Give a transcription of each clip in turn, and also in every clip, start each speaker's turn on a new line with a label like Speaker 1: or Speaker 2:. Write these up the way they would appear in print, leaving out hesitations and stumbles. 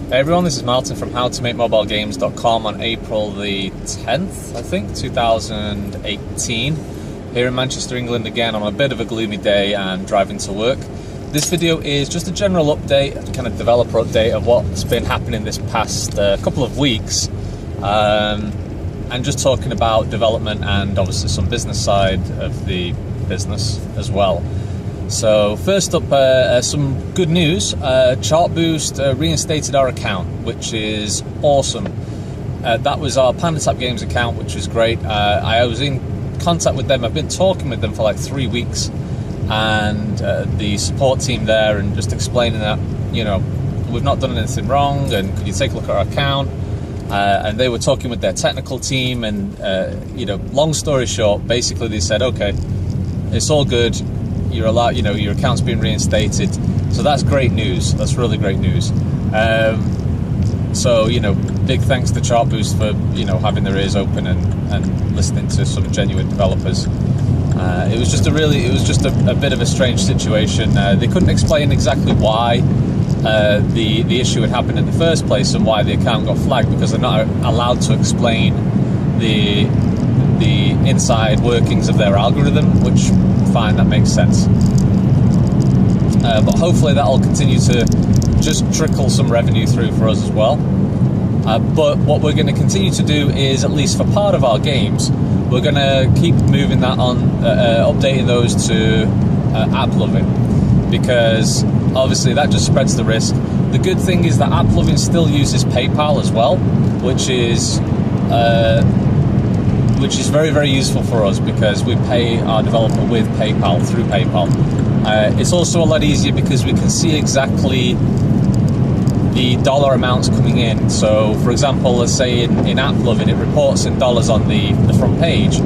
Speaker 1: Hey everyone, this is Martin from howtomakemobilegames.com on April the 10th, I think, 2018. Here in Manchester, England again on a bit of a gloomy day and driving to work. This video is just a general update, kind of developer update of what's been happening this past couple of weeks. And just talking about development and obviously some business side of the business as well. So first up, some good news. Chartboost reinstated our account, which is awesome. That was our PandaTap Games account, which was great. I was in contact with them. I've been talking with them for like 3 weeks, and the support team there, and just explaining that, you know, we've not done anything wrong, and could you take a look at our account? And they were talking with their technical team, and you know, long story short, basically they said, okay, it's all good. You're allowed, you know, your account's been reinstated, so that's great news. That's really great news. So, you know, big thanks to Chartboost for, you know, having their ears open and listening to sort of genuine developers. It was just a bit of a strange situation. They couldn't explain exactly why the issue had happened in the first place and why the account got flagged, because they're not allowed to explain the inside workings of their algorithm, which, fine, that makes sense. But hopefully that'll continue to just trickle some revenue through for us as well. But what we're going to continue to do is, at least for part of our games, we're going to keep moving that on, updating those to AppLovin, because obviously that just spreads the risk. The good thing is that AppLovin still uses PayPal as well, which is very, very useful for us, because we pay our developer with PayPal, through PayPal. It's also a lot easier because we can see exactly the dollar amounts coming in. So, for example, let's say in AppLovin, it reports in dollars on the front page.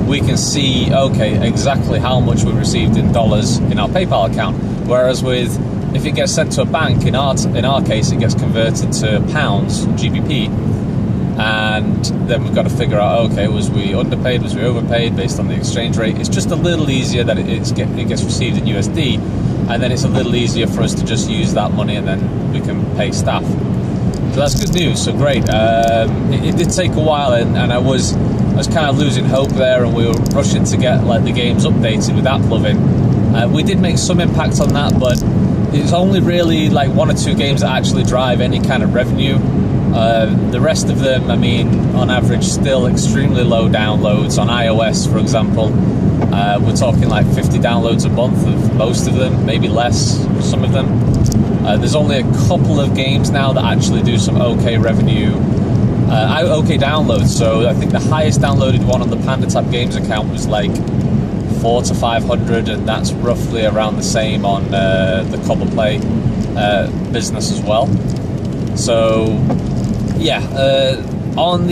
Speaker 1: We can see, okay, exactly how much we received in dollars in our PayPal account. Whereas if it gets sent to a bank, in our case, it gets converted to pounds, GBP. And then we've got to figure out, okay, was we underpaid, was we overpaid based on the exchange rate? It's just a little easier that it gets received in USD, and then it's a little easier for us to just use that money, and then we can pay staff. So that's good news. So great. It did take a while, and I was kind of losing hope there, and we were rushing to get like the games updated with AppLovin. We did make some impact on that, but it's only really like 1 or 2 games that actually drive any kind of revenue. The rest of them, I mean, on average, still extremely low downloads. On iOS, for example, we're talking like 50 downloads a month of most of them, maybe less, some of them. There's only a couple of games now that actually do some okay revenue, okay downloads. So I think the highest downloaded one on the PandaTap Games account was like 400 to 500, and that's roughly around the same on the Cobble Play business as well. So yeah, on the